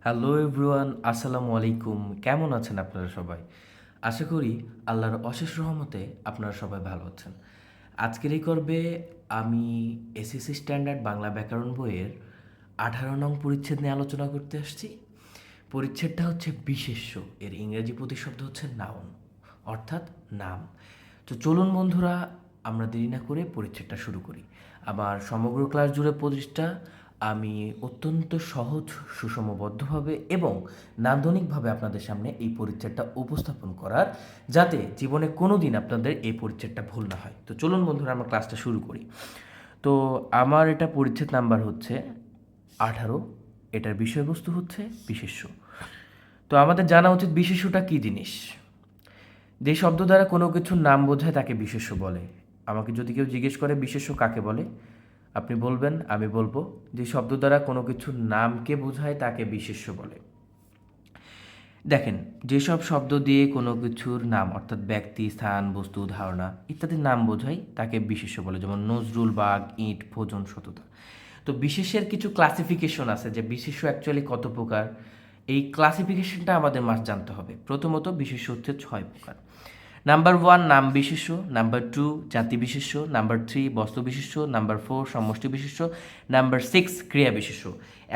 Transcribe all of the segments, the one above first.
Hello everyone, আসসালামু আলাইকুম। কেমন আছেন আপনারা সবাই? আশা করি আল্লাহর অশেষ রহমতে আপনারা সবাই ভালো আছেন। আজকের এই পর্বে আমি এসএসসি স্ট্যান্ডার্ড বাংলা ব্যাকরণ বইয়ের 18 নং পরিচ্ছেদ নিয়ে আলোচনা করতে আসছি। পরিচ্ছেদটা হচ্ছে বিশেষ্য, এর ইংরেজি প্রতিশব্দ হচ্ছে নাউন, অর্থাৎ নাম। তো চলুন বন্ধুরা, আমরা দেরি না করে পরিচ্ছেদটা শুরু করি। আমার সমগ্র ক্লাস জুড়ে প্রচেষ্টা আমি অত্যন্ত সহজ, সুষমবদ্ধভাবে এবং নান্দনিকভাবে আপনাদের সামনে এই পরিচ্ছেদটা উপস্থাপন করার, যাতে জীবনে কোনো দিন আপনাদের এই পরিচ্ছেদটা ভুল না হয়। তো চলুন বন্ধুরা, আমরা ক্লাসটা শুরু করি। তো আমার এটা পরিচ্ছেদ নাম্বার হচ্ছে 18। এটার বিষয়বস্তু হচ্ছে বিশেষ্য। তো আমাদের জানা উচিত বিশেষ্যটা কী জিনিস। যে শব্দ দ্বারা কোনো কিছুর নাম বোঝায় তাকে বিশেষ্য বলে। আমাকে যদি কেউ জিজ্ঞেস করে বিশেষ্য কাকে বলে, আপনি বলবেন, আমি বলবো, যে শব্দ দ্বারা কোনো কিছুর নামকে বোঝায় তাকে বিশেষ্য বলে। দেখেন, যেসব শব্দ দিয়ে কোনো কিছুর নাম অর্থাৎ ব্যক্তি, স্থান, বস্তু, ধারণা ইত্যাদির নাম বোঝায় তাকে বিশেষ্য বলে, যেমন নজরুল, বাঘ, ইট, ভোজন, সততা। তো বিশেষের কিছু ক্লাসিফিকেশন আছে, যে বিশেষ্য অ্যাকচুয়ালি কত প্রকার, এই ক্লাসিফিকেশনটা আমাদের মাস্ট জানতে হবে। প্রথমত বিশেষ্য হচ্ছে 6 প্রকার। নাম্বার 1 নাম বিশেষ্য, নাম্বার 2 জাতি বিশেষ্য, নাম্বার 3 বস্তু বিশেষ্য, নাম্বার 4 সমষ্টি বিশেষ্য, নাম্বার 6 ক্রিয়া বিশেষ্য।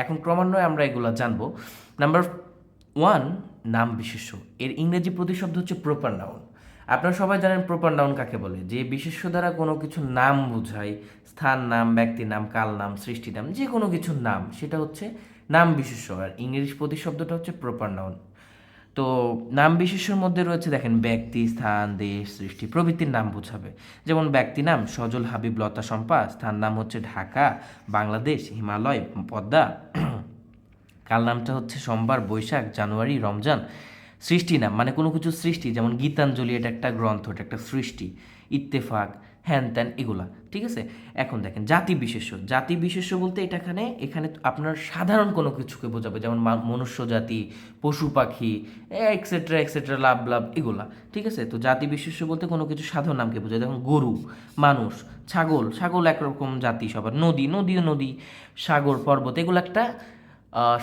এখন ক্রমান্বয়ে আমরা এগুলো জানবো। নাম্বার 1 নাম বিশেষ্য, এর ইংরেজি প্রতিশব্দ হচ্ছে প্রপার নাউন। আপনারা সবাই জানেন প্রপার নাউন কাকে বলে, যে বিশেষ্য দ্বারা কোনো কিছু নাম বোঝায়, স্থান নাম, ব্যক্তি নাম, কাল নাম, সৃষ্টি নাম, যে কোনো কিছুর নাম, সেটা হচ্ছে নাম বিশেষ্য। আর ইংরেজি প্রতিশব্দটা হচ্ছে প্রপার নাউন। তো নাম বিশেষ্যের মধ্যে রয়েছে, দেখেন, ব্যক্তি, স্থান, দেশ, সৃষ্টি প্রভৃতির নাম বোঝাবে। যেমন ব্যক্তি নাম সজল, হাবিব, লতা, শম্পা। স্থান নাম হচ্ছে ঢাকা, বাংলাদেশ, হিমালয়, পদ্মা। কাল নামটা হচ্ছে সোমবার, বৈশাখ, জানুয়ারি, রমজান। সৃষ্টি নাম মানে কোনো কিছু সৃষ্টি, যেমন গীতাঞ্জলি, এটা একটা গ্রন্থ, এটা একটা সৃষ্টি। ইত্তেফাক, হ্যান ত্যান, এগুলা। ঠিক আছে। এখন দেখেন জাতি বিশেষ্য। জাতি বিশেষ্য বলতে এখানে এখানে আপনার সাধারণ কোনো কিছুকে বোঝাবে, যেমন মনুষ্য জাতি, পশু পাখি, এক্সেট্রা এক্সেট্রা, লাভ লাভ, এগুলা। ঠিক আছে। তো জাতি বিশেষ্য বলতে কোনো কিছু সাধারণ নামকে বোঝায়, যেমন গরু, মানুষ, ছাগল, ছাগল একরকম জাতি সবার, নদী, নদীও নদী, সাগর, পর্বত, এগুলো একটা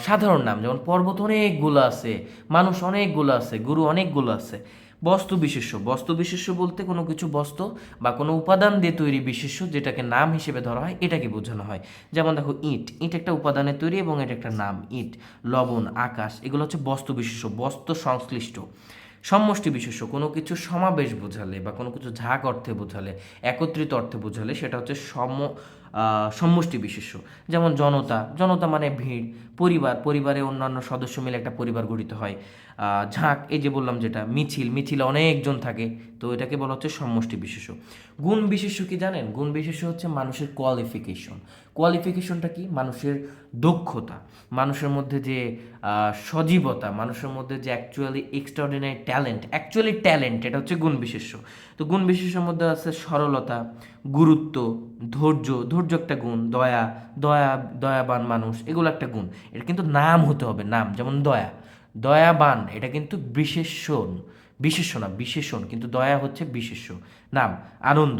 সাধারণ নাম। যেমন পর্বত অনেকগুলো আছে, মানুষ অনেকগুলো আছে, গরু অনেকগুলো আছে। বস্তু বিশেষ্য। বস্তু বিশেষ্য বলতে কোনো কিছু বস্তু বা কোনো উপাদান দিয়ে তৈরি বিশেষ্য, যেটাকে নাম হিসেবে ধরা হয়, এটাকে বোঝানো হয়। যেমন দেখো, ইট, ইট একটা উপাদানের তৈরি এবং এটা একটা নাম, ইট। লবণ, আকাশ, এগুলো হচ্ছে বস্তু বিশেষ্য, বস্তু সংশ্লিষ্ট। সমষ্টি বিশেষ্য, কোনো কিছু সমাবেশ বোঝালে বা কোনো কিছু ঝাঁক অর্থে বোঝালে, একত্রিত অর্থে বোঝালে, সেটা হচ্ছে সমষ্টি বিশেষ্য। যেমন জনতা, জনতা মানে ভিড়। পরিবার, পরিবারে অন্যান্য সদস্য মিলে একটা পরিবার গঠিত হয়। ঝাঁক, এই যে বললাম যেটা, মিছিল, মিছিলে অনেকজন থাকে, তো এটাকে বলা হচ্ছে সমষ্টি বিশেষ্য। গুণ বিশেষ্য কি জানেন? গুণ বিশেষ্য হচ্ছে মানুষের কোয়ালিফিকেশন। কোয়ালিফিকেশনটা কি? মানুষের দক্ষতা, মানুষের মধ্যে যে সজীবতা, মানুষের মধ্যে যে actually extraordinary talent, actually talent, এটা হচ্ছে গুণ বিশেষ্য। তো গুণ বিশেষের মধ্যে আছে সরলতা, গুরুত্ব, ধৈর্য, ধৈর্য একটা গুণ, দয়া, দয়া, দয়াবান মানুষ, এগুলো একটা গুণ। এটা কিন্তু নাম হতে হবে, নাম। যেমন দয়া, দয়াবান, এটা কিন্তু বিশেষণ, বিশেষ্য না, বিশেষণ, কিন্তু দয়া হচ্ছে বিশেষ্য, নাম। আনন্দ,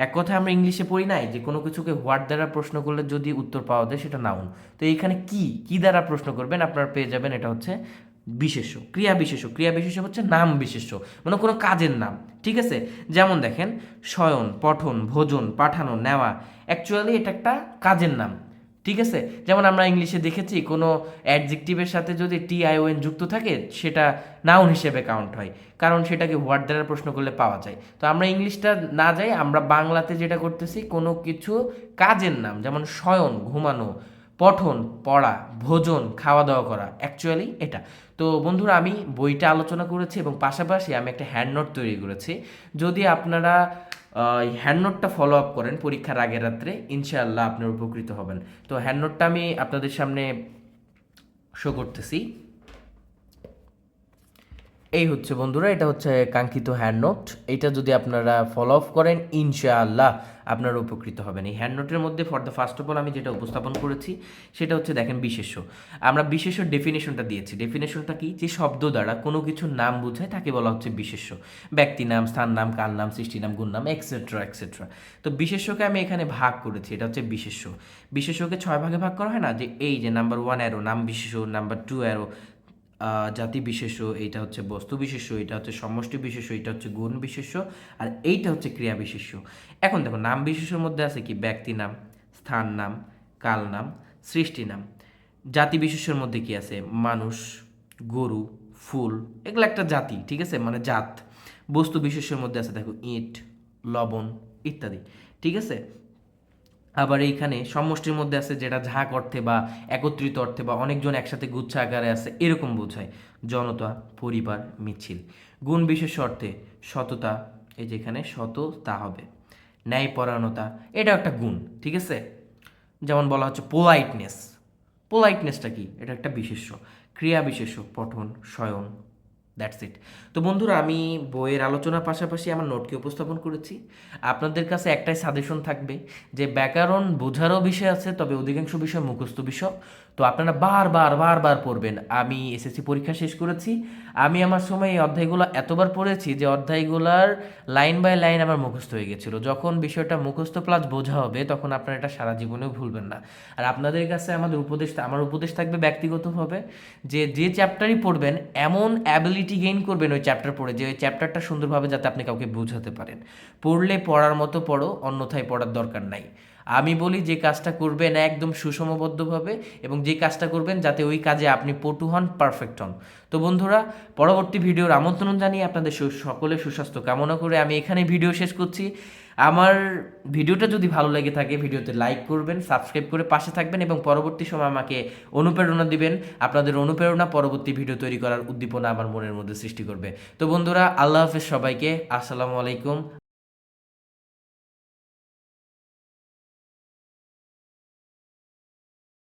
এক কথায় আমরা ইংলিশে পড়ি নাই যে কোনো কিছুকে হোয়াট দ্বারা প্রশ্ন করলে যদি উত্তর পাওয়া যায় সেটা নাউন। তো এইখানে কি কি দ্বারা প্রশ্ন করবেন আপনারা পেয়ে যাবেন, এটা হচ্ছে বিশেষ্য। ক্রিয়া বিশেষ্য, ক্রিয়া বিশেষ্য হচ্ছে নাম বিশেষ্য, মানে কোনো কাজের নাম। ঠিক আছে। যেমন দেখেন, শয়ন, পঠন, ভোজন, পাঠানো, নেওয়া, অ্যাকচুয়ালি এটা একটা কাজের নাম। ঠিক আছে। যেমন আমরা ইংলিশে দেখেছি, কোনো অ্যাডজেক্টিভের সাথে যদি টিআইওএন যুক্ত থাকে, সেটা নাউন হিসেবে কাউন্ট হয়, কারণ সেটাকে হোয়াট দ্বারা প্রশ্ন করলে পাওয়া যায়। তো আমরা ইংলিশটা না যাই, আমরা বাংলাতে যেটা করতেছি, কোনো কিছু কাজের নাম, যেমন শয়ন, ঘুমানো, পঠন, পড়া, ভোজন, খাওয়া দাওয়া করা, অ্যাকচুয়ালি এটা। তো বন্ধুরা, আমি বইটা আলোচনা করেছি এবং পাশাপাশি আমি একটা হ্যান্ড নোট তৈরি করেছি। যদি আপনারা এই হ্যান্ড নোটটা ফলো আপ করেন পরীক্ষার আগের রাত্রে, ইনশাআল্লাহ আপনার উপকৃত হবেন। তো হ্যান্ড নোটটা আমি আপনাদের সামনে শো করতেছি। এই হচ্ছে বন্ধুরা, এটা হচ্ছে কাঙ্ক্ষিত হ্যান্ড নোট। এটা যদি আপনারা ফলো আপ করেন ইনশাআল্লাহ আপনারা উপকৃত হবেন। এই হ্যান্ড নোটের মধ্যে for the first of all আমি যেটা উপস্থাপন করেছি সেটা হচ্ছে দেখেন বিশেষ্য। আমরা বিশেষ্য ডেফিনেশনটা দিয়েছি। ডেফিনেশনটা কি? যে শব্দ দ্বারা কোনো কিছুর নাম বোঝায় তাকে বলা হচ্ছে বিশেষ্য। ব্যক্তি নাম, স্থান নাম, কাল নাম, সৃষ্টি নাম, গুণ নাম, এক্সেট্রা এক্সেট্রা। তো বিশেষ্যকে আমি এখানে ভাগ করেছি, এটা হচ্ছে বিশেষ্য। বিশেষ্যকে 6 ভাগে ভাগ করা হয় না, যে এই যে নাম্বার 1 অ্যারো নাম বিশেষ্য, নাম্বার 2 অ্যারো জাতি বিশেষ্য, এইটা হচ্ছে বস্তু বিশেষ্য, এটা হচ্ছে সমষ্টি বিশেষ্য, এটা হচ্ছে গুণ বিশেষ্য, আর এইটা হচ্ছে ক্রিয়া বিশেষ্য। এখন দেখো নাম বিশেষ্যের মধ্যে আছে কি? ব্যক্তি নাম, স্থান নাম, কাল নাম, সৃষ্টি নাম। জাতি বিশেষ্যের মধ্যে কি আছে? মানুষ, গরু, ফুল, এগুলো একটা জাতি, ঠিক আছে, মানে জাত। বস্তু বিশেষ্যের মধ্যে আছে দেখো ইট, লবণ ইত্যাদি, ঠিক আছে। আবার এইখানে সমষ্টির মধ্যে আছে যেটা ঝাঁক অর্থে বা একত্রিত অর্থে বা অনেকজন একসাথে গুচ্ছ আকারে আছে এরকম বোঝায়, জনতা, পরিবার, মিছিল। গুণ বিশেষ অর্থে সততা, এই যে এখানে সততা হবে, ন্যায়পরায়ণতা, এটা একটা গুণ, ঠিক আছে। যেমন বলা হচ্ছে পোলাইটনেস। পোলাইটনেসটা কি? এটা একটা বিশেষ্য। ক্রিয়া বিশেষ্য পঠন, শয়ন, দ্যাটস ইট। তো বন্ধুরা, আমি বইয়ের আলোচনার পাশাপাশি আমার নোটকে উপস্থাপন করেছি। আপনাদের কাছে একটাই সাজেশন থাকবে যে ব্যাকরণ বোঝারও বিষয় আছে, তবে অধিকাংশ বিষয় মুখস্থ বিষয়। তো আপনারা বারবার বারবার পড়বেন। আমি এসএসসি পরীক্ষা শেষ করেছি, আমি আমার সময় এই অধ্যায়গুলো এতবার পড়েছি যে অধ্যায়গুলার লাইন বাই লাইন আমার মুখস্থ হয়ে গেছিলো। যখন বিষয়টা মুখস্থ প্লাস বোঝা হবে তখন আপনারা এটা সারা জীবনেও ভুলবেন না। আর আপনাদের কাছে আমার উপদেশ থাকবে ব্যক্তিগতভাবে, যে যে চ্যাপ্টারই পড়বেন এমন অ্যাবিলিটি গেইন করবেন ওই চ্যাপ্টার পড়ে, যে ওই চ্যাপ্টারটা সুন্দরভাবে যাতে আপনি কাউকে বোঝাতে পারেন। পড়লে পড়ার মতো পড়ো, অন্যথায় পড়ার দরকার নাই। আমি বলি যে কাজটা করবেন একদম সুষমবদ্ধভাবে, এবং যে কাজটা করবেন যাতে ওই কাজে আপনি পটু হন, পারফেক্ট হন। তো বন্ধুরা, পরবর্তী ভিডিওর আমন্ত্রণ জানিয়ে আপনাদের সকলের সুস্বাস্থ্য কামনা করে আমি এখানে ভিডিও শেষ করছি। আমার ভিডিওটা যদি ভালো লেগে থাকে ভিডিওতে লাইক করবেন, সাবস্ক্রাইব করে পাশে থাকবেন, এবং পরবর্তী সময় আমাকে অনুপ্রেরণা দিবেন। আপনাদের অনুপ্রেরণা পরবর্তী ভিডিও তৈরি করার উদ্দীপনা আমার মনের মধ্যে সৃষ্টি করবে। তো বন্ধুরা, আল্লাহ হাফেজ সবাইকে। আসসালামু আলাইকুম।